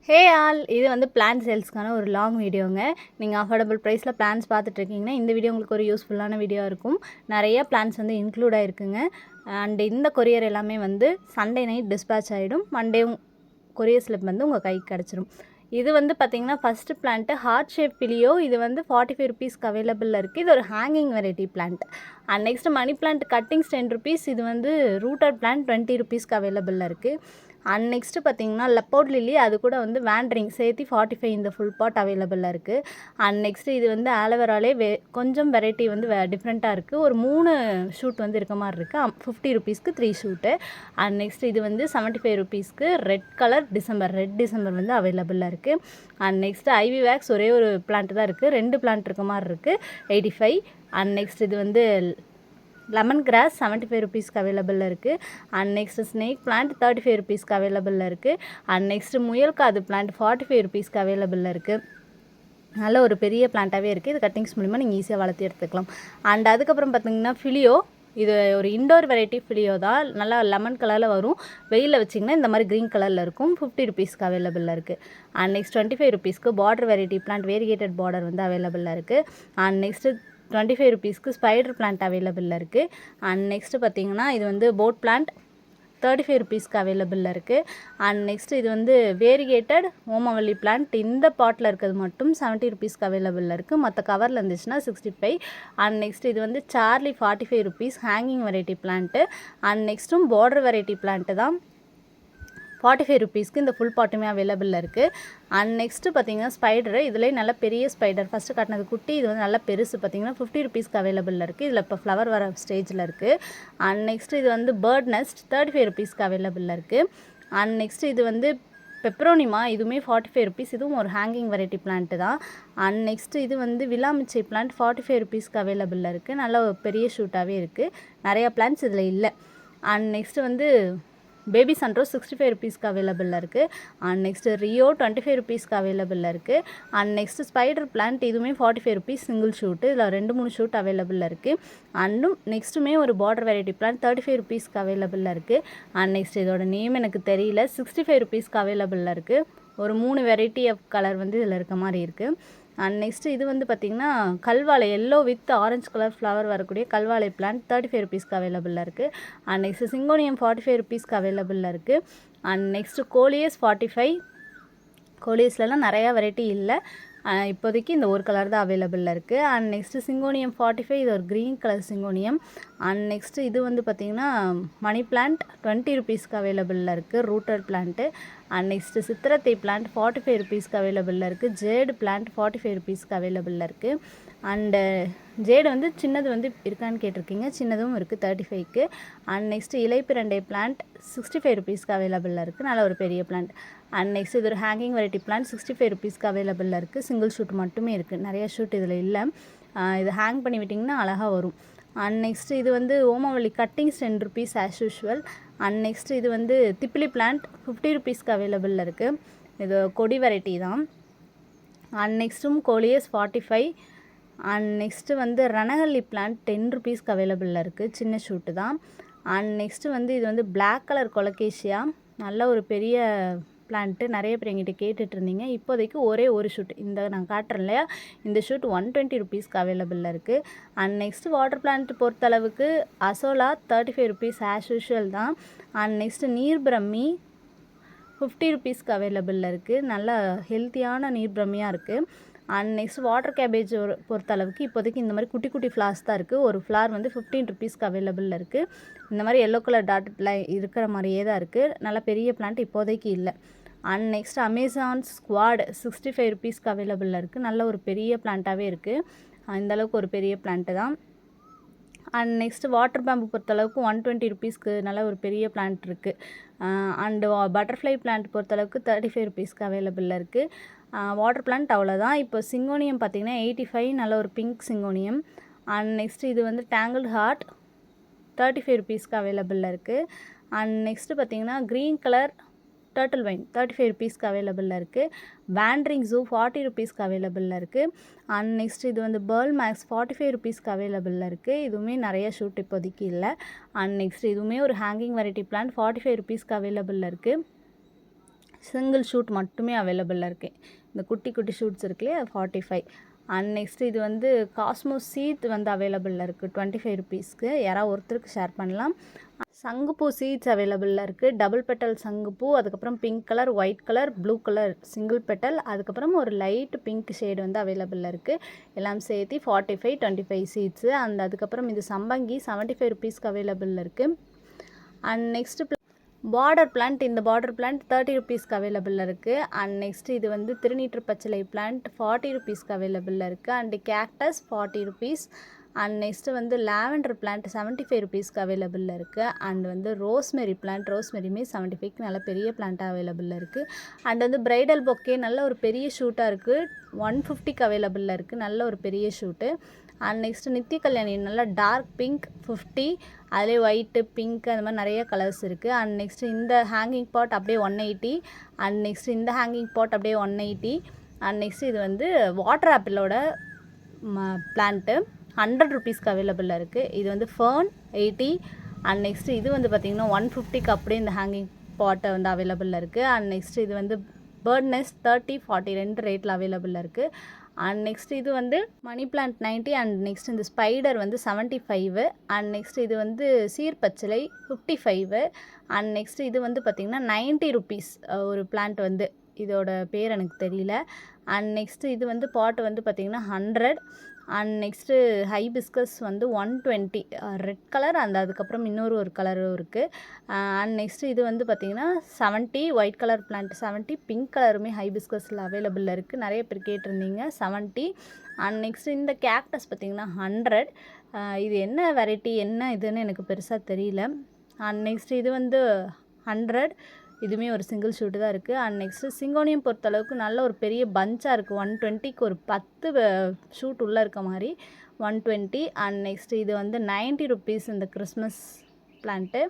Hey all, இது வந்து plan சேல்ஸ்க்கான ஒரு லாங் வீடியோங்க. நீங்கள் அஃபோர்டபுள் ப்ரைஸில் பிளான்ஸ் பார்த்துட்ருக்கீங்கன்னா இந்த வீடியோ உங்களுக்கு ஒரு யூஸ்ஃபுல்லான வீடியோ இருக்கும். நிறைய பிளான்ஸ் வந்து இன்க்ளூட் ஆகிருக்குங்க. அண்ட் இந்த கொரியர் எல்லாமே வந்து சண்டே நைட் டிஸ்பேச் ஆகிடும். மண்டே கொரியர் ஸ்லிப் வந்து உங்கள் கைக்கு கிடச்சிரும். இது வந்து பார்த்திங்கன்னா ஃபஸ்ட்டு பிளான்ட்டு ஹார்ட் ஷேப் பிலியோ. இது வந்து 45 ருபீஸ்க்கு அவைலபிளில் இருக்குது. இது ஒரு hanging variety plant. And next money plant cuttings 10 rupees. இது வந்து ரூட்டட் பிளான்ட் 20 ருபீஸ்க்கு அவைலபிளில் இருக்குது. அண்ட் நெக்ஸ்ட்டு பார்த்திங்கன்னா லெப்போர்ட் லில்லி, அது கூட வந்து வேண்ட்ரிங் சேர்த்து 45 இந்த ஃபுல் பாட் அவைலபிளில் இருக்குது. அண்ட் நெக்ஸ்ட்டு இது வந்து ஆலோவேராலே கொஞ்சம் வெரைட்டி வந்து டிஃப்ரெண்ட்டாக இருக்குது. ஒரு 3 ஷூட் வந்து இருக்க மாதிரி இருக்குது. 50 ருபீஸ்க்கு 3 ஷூட்டு. அண்ட் நெக்ஸ்ட் இது வந்து 75 ருபீஸ்க்கு ரெட் கலர் ரெட் டிசம்பர் வந்து அவைலபிளில் இருக்குது. அண்ட் நெக்ஸ்ட்டு ஐவி வேக்ஸ் ஒரே ஒரு பிளான்ட் தான் இருக்குது. 2 பிளான்ட் இருக்க மாதிரி இருக்குது, 85. அண்ட் நெக்ஸ்ட் இது வந்து லெமன் கிராஸ் 75 ருபீஸ்க்கு அவைலபிளில் இருக்குது. அண்ட் நெக்ஸ்ட்டு ஸ்னேக் பிளான்ட் 35 ருபீஸ்க்கு அவைலபிளில் இருக்குது. அண்ட் நெக்ஸ்ட்டு முயல் காது பிளான்ட் 45 ருபீஸ்க்கு அவைலபிளில் இருக்குது. நல்ல ஒரு பெரிய பிளான்ட்டாகவே இருக்குது. இது கட்டிங்ஸ் மூலிமா நீங்கள் ஈஸியாக வளர்த்து எடுத்துக்கலாம். அண்ட் அதுக்கப்புறம் பார்த்திங்கன்னா ஃபிலியோ. இது ஒரு இண்டோர் வெரைட்டி ஃபிலியோ தான். நல்லா லெமன் கலரில் வரும். வெயிலில் வச்சிங்கன்னா இந்த மாதிரி க்ரீன் கலரில் இருக்கும். 50 ருபீஸ்க்கு அவைலபிளில் இருக்குது. அண்ட் நெக்ஸ்ட் 25 ருபீஸ்க்கு பார்டர் வெரைட்டி பிளான்ட் வேரியேட்டட் பார்டர் வந்து அவைலபிளில் இருக்குது. அண்ட் நெக்ஸ்ட்டு 25 ருபீஸ்க்கு ஸ்பைடர் பிளான்ட் அவைலபிளில் இருக்குது. அண்ட் நெக்ஸ்ட்டு பார்த்திங்கன்னா இது வந்து போட் பிளான்ட் 35 ருபீஸ்க்கு அவைலபிளில் இருக்குது. அண்ட் நெக்ஸ்ட்டு இது வந்து வேரியேட்டட் ஓமவல்லி பிளான்ட். இந்த பாட்டில் இருக்கிறது மட்டும் 70 ருபீஸ்க்கு அவைலபிளில் இருக்குது. மற்ற கவரில் இருந்துச்சுன்னா 65. அண்ட் நெக்ஸ்ட் இது வந்து Charlie 45 rupees hanging variety plant. And நெக்ஸ்ட்டும் பார்டர் வெரைட்டி பிளான்ட்டு தான் 45 ருபீஸ்க்கு இந்த ஃபுல் பாட்டுமே அவைலபிளில் இருக்குது. அண்ட் நெக்ஸ்ட்டு பார்த்திங்கன்னா ஸ்பைடரு. இதுலேயே நல்ல பெரிய ஸ்பைடர். ஃபஸ்ட்டு காட்டினது குட்டி, இது வந்து நல்ல பெருசு. பார்த்திங்கன்னா 50 ருபீஸ்க்கு அவைலபிளில் இருக்குது. இதில் இப்போ ஃப்ளவர் வர ஸ்டேஜில் இருக்குது. அண்ட் நெக்ஸ்ட்டு இது வந்து பேர்ட் நெஸ்ட் 35 ருபீஸ்க்கு அவைலபிளில் இருக்குது. அண்ட் நெக்ஸ்ட்டு இது வந்து பெப்ரோனிமா. இதுவுமே 45 ருபீஸ். இதுவும் ஒரு ஹேங்கிங் வெரைட்டி பிளான்ட்டு தான். அண்ட் நெக்ஸ்ட்டு இது வந்து விலாமிச்சை பிளான்ட் 45 ருபீஸ்க்கு அவைலபிளில் இருக்குது. நல்ல ஒரு பெரிய ஷூட்டாகவே இருக்குது. நிறையா பிளான்ட்ஸ் இதில் இல்லை. அண்ட் நெக்ஸ்ட்டு வந்து பேபி சன்ரோஸ் 65 ருபீஸ்க்கு அவைலபிளில் இருக்குது. அண்ட் நெக்ஸ்ட்டு ரியோ 25 ருபீஸ்க்கு அவைலபிளில் இருக்குது. அண்ட் நெக்ஸ்ட்டு ஸ்பைடர் பிளான்ட் இதுவுமே 45 ருபீஸ் சிங்கிள் ஷூட்டு. இதில் 2-3 ஷூட் அவைலபிளில் இருக்குது. அண்டும் நெக்ஸ்ட்டுமே ஒரு பார்டர் வெரைட்டி பிளான்ட் 35 ருபீஸ்க்கு அவைலபிளில் இருக்குது. அண்ட் நெக்ஸ்ட் இதோட நேம் எனக்கு தெரியல. 65 ருபீஸ்க்கு அவைலபிளில் இருக்குது. ஒரு 3 வெரைட்டி ஆஃப் கலர் வந்து இதில் இருக்க மாதிரி இருக்குது. அண்ட் நெக்ஸ்ட்டு இது வந்து பார்த்திங்கன்னா கல்வாழை yellow with orange colour flower வரக்கூடிய கல்வாழை பிளான்ட் 35 ருபீஸ்க்கு அவைலபிளில் இருக்குது. அண்ட் நெக்ஸ்ட்டு சிங்கோனியம் 45 ருபீஸ்க்கு அவைலபிளில் இருக்குது. And next coleus 45. கோலியஸ்லலாம் நிறையா வெரைட்டி இல்லை. இப்போதைக்கு இந்த ஒரு கலர் தான் அவைலபிளில் இருக்குது. And next syngonium 45. இது ஒரு green colour syngonium. And next இது வந்து பார்த்திங்கன்னா மணி பிளான்ட் 20 ருபீஸ்க்கு அவைலபிளில் இருக்குது, ரூட்டட் பிளான்ட்டு. அண்ட் நெக்ஸ்ட்டு சித்திரத்தை பிளான்ட் 45 ருபீஸ்க்கு அவைலபிளில் இருக்குது. ஜேடு பிளான்ட் 45 ருபீஸ்க்கு அவைலபிளில் இருக்குது. அண்டு ஜேடு வந்து சின்னது வந்து இருக்கான்னு கேட்டிருக்கீங்க. சின்னதும் இருக்குது 35க்கு. அண்ட் நெக்ஸ்ட்டு இலைப்பிரண்டை பிளான்ட் 65 ருபீஸ்க்கு அவைலபிளில் இருக்குது. நல்ல ஒரு பெரிய பிளான்ட். அண்ட் நெக்ஸ்ட் இது ஒரு ஹேங்கிங் வெரைட்டி பிளான்ட் 65 ருபீஸ்க்கு அவைலபிளில் இருக்குது. சிங்கிள் ஷூட் மட்டுமே இருக்குது. நிறைய ஷூட் இதில் இல்லை. இது ஹேங் பண்ணி விட்டிங்கன்னா அழகாக வரும். அண்ட் நெக்ஸ்ட்டு இது வந்து ஓமவல்லி cuttings 10 rupees as usual. And next இது வந்து திப்பிலி பிளான்ட் 50 ருபீஸ்க்கு அவைலபிளில் இருக்குது. இது கொடி வெரைட்டி தான். அண்ட் நெக்ஸ்ட்டும் கோலியஸ் 45. அண்ட் நெக்ஸ்ட்டு வந்து ரணகல்லி பிளான்ட் 10 ருபீஸ்க்கு அவைலபிளில் இருக்குது. சின்ன ஷூட்டு தான். அண்ட் நெக்ஸ்ட்டு வந்து இது வந்து பிளாக் கலர் கொலகேஷியா. நல்ல ஒரு பெரிய பிளான்ட்டு. நிறைய பேர் எங்கிட்ட கேட்டுட்ருந்தீங்க. இப்போதைக்கு ஒரே ஒரு ஷூட் இந்த நான் காட்டுறேன் இல்லையா, இந்த ஷூட் 120 ருபீஸ்க்கு அவைலபிளில் இருக்குது. அண்ட் நெக்ஸ்ட்டு வாட்டர் பிளான்ட் பொறுத்தளவுக்கு அசோலா 35 ருபீஸ் ஆஸ் யூஷுவல் தான். அண்ட் நெக்ஸ்ட்டு நீர் பிரம்மி 50 ருபீஸ்க்கு அவைலபிளில் இருக்குது. நல்ல ஹெல்த்தியான நீர் பிரம்மியாக இருக்குது. அண்ட் நெக்ஸ்ட் வாட்டர் கேபேஜ் பொறுத்தளவுக்கு இப்போதைக்கு இந்த மாதிரி குட்டி குட்டி ஃப்ளார்ஸ் தான் இருக்குது. ஒரு ஃப்ளார் வந்து 15 ருபீஸ்க்கு அவைலபிளில் இருக்குது. இந்த மாதிரி எல்லோ கலர் டாட்டில் இருக்கிற மாதிரியே தான் இருக்குது. நல்ல பெரிய பிளான்ட் இப்போதைக்கு இல்லை. அண்ட் நெக்ஸ்ட் அமேசான் ஸ்குவாட் 65 ருபீஸ்க்கு அவைலபிளில் இருக்குது. நல்ல ஒரு பெரிய பிளான்ட்டாகவே இருக்குது. இந்தளவுக்கு ஒரு பெரிய பிளான்ட்டு தான். அண்ட் நெக்ஸ்ட்டு வாட்டர் பேம்பு பொறுத்தளவுக்கு 120 ருபீஸ்க்கு நல்ல ஒரு பெரிய பிளான்ட் இருக்குது. அண்டு பட்டர்ஃப்ளை பிளான்ட் பொறுத்தளவுக்கு 35 ருபீஸ்க்கு அவைலபிளில் இருக்குது. வாட்டர் பிளான்ட் அவ்வளோதான். இப்போ சிங்கோனியம் பார்த்திங்கன்னா 85. நல்ல ஒரு பிங்க் சிங்கோனியம். அண்ட் நெக்ஸ்ட்டு இது வந்து டேங்கிள் ஹார்ட் 35 ருபீஸ்க்கு அவைலபிளில் இருக்குது. அண்ட் நெக்ஸ்ட்டு பார்த்திங்கன்னா க்ரீன் கலர் டர்ட்டில் வைன் 35 ருபீஸ்க்கு அவைலபிளில் இருக்குது. வேண்ட்ரிங் ஜூ 40 ருபீஸ்க்கு அவைலபிளில் இருக்குது. அண்ட் நெக்ஸ்ட் இது வந்து பேர்ல் மேக்ஸ் 45 ருபீஸ்க்கு அவைலபிளில் இருக்குது. இதுவுமே நிறைய ஷூட் இப்போதைக்கு இல்லை. அண்ட் நெக்ஸ்ட் இதுவுமே ஒரு ஹேங்கிங் வெரைட்டி பிளான்ட் 45 ருபீஸ்க்கு அவைலபிளில் இருக்குது. சிங்கிள் ஷூட் மட்டுமே அவைலபிளாக இருக்குது. இந்த குட்டி குட்டி ஷூட்ஸ் இருக்குல்லையே 45. அண்ட் நெக்ஸ்ட் இது வந்து காஸ்மோஸ் சீட் வந்து அவைலபிளாக இருக்குது 25 ருபீஸ்க்கு. யாராவது ஒருத்தருக்கு ஷேர் பண்ணலாம். சங்குப்பூ சீட்ஸ் அவைலபிளாக இருக்குது. டபுள் பெட்டல் சங்குப்பூ, அதுக்கப்புறம் pink colour, white colour, blue colour single petal, அதுக்கப்புறம் ஒரு லைட் பிங்க் ஷேடு வந்து அவைலபிளாக இருக்குது. எல்லாம் சேர்த்து 45 25 சீட்ஸு. அண்ட் அதுக்கப்புறம் இது சம்பங்கி 75 ருபீஸ்க்கு அவைலபிளாக இருக்குது. அண்ட் நெக்ஸ்ட்டு பார்டர் பிளான்ட், இந்த பார்டர் பிளான்ட் 30 ருபீஸ்க்கு அவைலபிளாக இருக்குது. அண்ட் நெக்ஸ்ட் இது வந்து திருநீற்று பச்சிலை பிளான்ட் 40 ருபீஸ்க்கு அவைலபிளாக இருக்குது. And cactus 40 rupees. And next வந்து லாவெண்டர் பிளான்ட் 75 ருபீஸ்க்கு அவைலபிளாக இருக்குது. அண்ட் வந்து ரோஸ்மெரி பிளான்ட், ரோஸ்மெரியுமே 75க்கு நல்ல பெரிய பிளான்ட்டாக அவைலபிளாக இருக்குது. அண்ட் வந்து பிரைடல் பொக்கே நல்ல ஒரு பெரிய ஷூட்டாக இருக்குது 150க்கு அவைலபிளாக இருக்குது. நல்ல ஒரு பெரிய ஷூட்டு. அண்ட் நெக்ஸ்ட்டு நித்திய கல்யாணி நல்லா டார்க் பிங்க் 50, அதிலே ஒயிட்டு பிங்க் அந்த மாதிரி நிறைய கலர்ஸ் இருக்குது. அண்ட் நெக்ஸ்ட்டு இந்த ஹேங்கிங் பாட் அப்படியே 180. அண்ட் நெக்ஸ்ட்டு இந்த ஹேங்கிங் பாட் அப்படியே 180. அண்ட் நெக்ஸ்ட்டு இது வந்து வாட்டர் ஆப்பிளோட பிளான்ட்டு 100 ருபீஸ்க்கு அவைலபிளாக இருக்குது. இது வந்து ஃபர்ன் 80. அண்ட் நெக்ஸ்ட்டு இது வந்து பார்த்திங்கன்னா 150க்கு அப்படியே இந்த ஹேங்கிங் பாட்டை வந்து அவைலபிளாக இருக்குது. அண்ட் நெக்ஸ்ட்டு இது வந்து பேர்ட் நெஸ்ட் 30 40 2 ரேட்டில் அவைலபிளாக இருக்குது. அண்ட் நெக்ஸ்ட் இது வந்து மணி பிளான்ட் 90. அண்ட் நெக்ஸ்ட் இந்த ஸ்பைடர் வந்து 75. அண்ட் நெக்ஸ்ட் இது வந்து சீர்பச்சிலை 55. அண்ட் நெக்ஸ்ட் இது வந்து பார்த்திங்கன்னா 90 ருபீஸ் ஒரு பிளான்ட் வந்து, இதோட பேர் எனக்கு தெரியல. அண்ட் நெக்ஸ்ட்டு இது வந்து பாட்டு வந்து பார்த்திங்கன்னா 100. அண்ட் நெக்ஸ்ட்டு ஹைபிஸ்கஸ் வந்து 120 ரெட் கலர். அந்த அதுக்கப்புறம் ஒரு கலரும் இருக்குது. அண்ட் நெக்ஸ்ட்டு இது வந்து பார்த்திங்கன்னா 70 ஒயிட் கலர் பிளான்ட் 70. பிங்க் கலருமே ஹைபிஸ்கஸில் அவைலபிளாக இருக்குது. நிறைய பேர் கேட்டிருந்தீங்க 70. அண்ட் நெக்ஸ்ட்டு இந்த கேக்டஸ் பார்த்திங்கன்னா 100. இது என்ன வெரைட்டி என்ன இதுன்னு எனக்கு பெருசாக தெரியல. அண்ட் நெக்ஸ்ட்டு இது வந்து 100. இதுவுமே ஒரு சிங்கிள் ஷூட்டு தான் இருக்குது. அண்ட் நெக்ஸ்ட்டு சிங்கோனியம் பொறுத்தளவுக்கு நல்ல ஒரு பெரிய பஞ்சாக இருக்குது 120க்கு ஒரு 10 ஷூட் உள்ளே இருக்க மாதிரி 120. அண்ட் நெக்ஸ்ட்டு இது வந்து 90 ருபீஸ் இந்த கிறிஸ்மஸ் பிளான்ட்டு.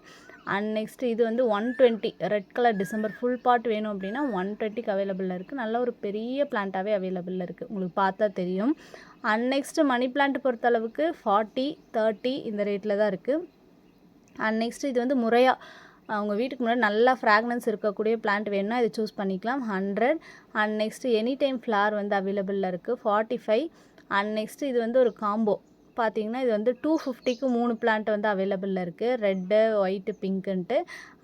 அண்ட் நெக்ஸ்ட்டு இது வந்து 120 ரெட் கலர் டிசம்பர் ஃபுல் பாட் வேணும் அப்படின்னா 120க்கு அவைலபிளாக இருக்குது. நல்ல ஒரு பெரிய பிளான்ட்டாகவே அவைலபிளாக இருக்குது, உங்களுக்கு பார்த்தா தெரியும். அண்ட் நெக்ஸ்ட்டு மணி பிளான்ட் பொறுத்தளவுக்கு 40 30 இந்த ரேட்டில் தான் இருக்குது. அண்ட் நெக்ஸ்ட்டு இது வந்து முறையாக அவங்க வீட்டுக்கு முன்னாடி நல்லா ஃப்ராக்னன்ஸ் இருக்கக்கூடிய பிளான்ட் வேணும்னா இதை சூஸ் பண்ணிக்கலாம் 100. And next any time flower வந்து அவைலபிளாக இருக்குது 45. அண்ட் நெக்ஸ்ட்டு இது வந்து ஒரு காம்போ பார்த்தீங்கன்னா இது வந்து 250க்கு 3 பிளான்ட் வந்து அவைலபிளாக இருக்குது, ரெட்டு ஒயிட்டு பிங்க்குன்ட்டு.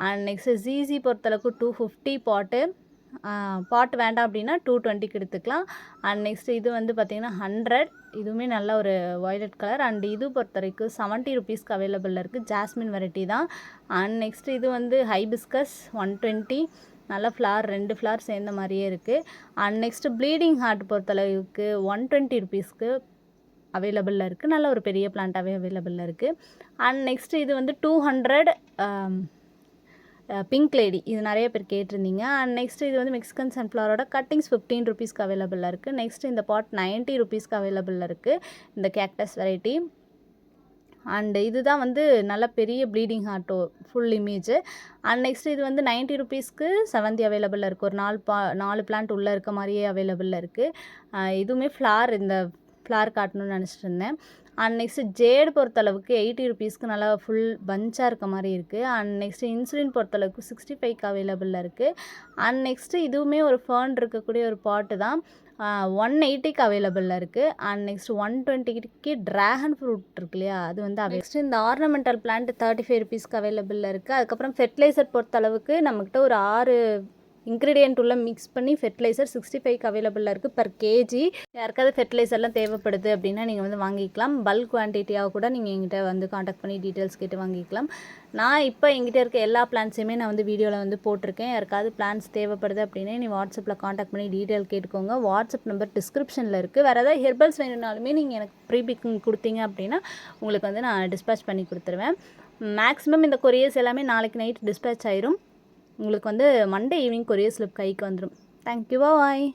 அண்ட் நெக்ஸ்ட்டு ஜிசி பொறுத்தளவுக்கு 250 பாட் வேண்டாம் அப்படின்னா 220க்கு எடுத்துக்கலாம். அண்ட் நெக்ஸ்ட்டு இது வந்து பார்த்திங்கன்னா 100. இதுவுமே நல்ல ஒரு வயலட் கலர். அண்ட் இது பொறுத்த வரைக்கும் 70 ருபீஸ்க்கு அவைலபிளாக இருக்குது, ஜாஸ்மின் வெரைட்டி தான். அண்ட் நெக்ஸ்ட்டு இது வந்து ஹைபிஸ்கஸ் 120. நல்லா ஃப்ளார் 2 ஃப்ளார் சேர்ந்த மாதிரியே இருக்குது. அண்ட் நெக்ஸ்ட்டு ப்ளீடிங் ஹார்ட் பொறுத்தளவுக்கு 120 ருபீஸ்க்கு அவைலபிளாக இருக்குது. நல்ல ஒரு பெரிய பிளான்ட்டாகவே அவைலபிளாக இருக்குது. அண்ட் நெக்ஸ்ட்டு இது வந்து 200 பிங்க் லேடி, இது நிறைய பேர் கேட்டிருந்தீங்க. அண்ட் நெக்ஸ்ட்டு இது வந்து மெக்சிகன் சன்ஃப்ளவரோட கட்டிங்ஸ் 15 ருபீஸ்க்கு அவைலபிளாக இருக்குது. நெக்ஸ்ட்டு இந்த பாட் 90 ருபீஸ்க்கு அவைலபிளாக இருக்குது இந்த கேக்டஸ் வெரைட்டி. அண்டு இதுதான் வந்து நல்ல பெரிய ப்ளீடிங் ஹார்ட்டோ ஃபுல் இமேஜ். அண்ட் நெக்ஸ்ட் இது வந்து 90 ருபீஸ்க்கு செவந்தி அவைலபிளாக இருக்குது. ஒரு 4 பிளான்ட் உள்ளே இருக்க மாதிரியே அவைலபிளாக இருக்குது. இதுவுமே ஃப்ளார், இந்த ஃப்ளார் காட்டணும்னு நினச்சிட்டு இருந்தேன். அண்ட் நெக்ஸ்ட்டு ஜேடு பொறுத்தளவுக்கு 80 ருபீஸ்க்கு நல்லா ஃபுல் பஞ்சாக இருக்க மாதிரி இருக்குது. அண்ட் நெக்ஸ்ட்டு இன்சுலின் பொறுத்தளவுக்கு 65க்கு அவைலபிளாக இருக்குது. அண்ட் நெக்ஸ்ட்டு இதுவுமே ஒரு ஃபர்ன் இருக்கக்கூடிய ஒரு பாட்டு தான் 180க்கு அவைலபிளாக இருக்குது. அண்ட் நெக்ஸ்ட் 120க்கு ட்ராகன் ஃப்ரூட் இருக்கு இல்லையா, அது வந்து நெக்ஸ்ட்டு இந்த ஆர்னமெண்டல் பிளான்ட் 35 ருபீஸ்க்கு அவைலபிளாக இருக்குது. அதுக்கப்புறம் ஃபெர்டிலைசர் பொறுத்தளவுக்கு நம்மக்கிட்ட ஒரு 6 இன்க்ரீடியன்ட் உள்ள மிக்ஸ் பண்ணி ஃபெர்டிலைசர் 65க்கு அவைலபிளாக இருக்குது பர் கேஜி. யாருக்காவது ஃபெர்டிலைசர்லாம் தேவைப்படுது அப்படின்னா நீங்கள் வந்து வாங்கிக்கலாம். பல்க் குவான்டிட்டியாக கூட நீங்கள் எங்கிட்ட வந்து காண்டாக்ட் பண்ணி டீட்டெயில்ஸ் கேட்டு வாங்கிக்கலாம். நான் இப்போ எங்கிட்ட இருக்க எல்லா பிளான்ஸையுமே நான் வந்து வீடியோவில் வந்து போட்டிருக்கேன். யாருக்காவது பிளான்ஸ் தேவைப்படுது அப்படின்னா நீ வாட்ஸ்அப்பில் காண்டாக்ட் பண்ணி டீட்டெயில் கேட்டுக்கோங்க. வாட்ஸ்அப் நம்பர் டிஸ்கிரிப்ஷனில் இருக்குது. வேறு ஏதாவது ஹெர்பல்ஸ் வேணும்னாலுமே நீங்கள் எனக்கு ப்ரீ பிக்கிங் கொடுத்தீங்க அப்படின்னா உங்களுக்கு வந்து நான் டிஸ்பேச் பண்ணி கொடுத்துருவேன். மேக்ஸிமம் இந்த கொரியர்ஸ் எல்லாமே நாளைக்கு நைட் டிஸ்பேச் ஆயிரும். உங்களுக்கு வந்து மண்டே ஈவினிங் கொரியர் ஸ்லிப் கைக்கு வந்துடும். தேங்க்யூ, பாய்.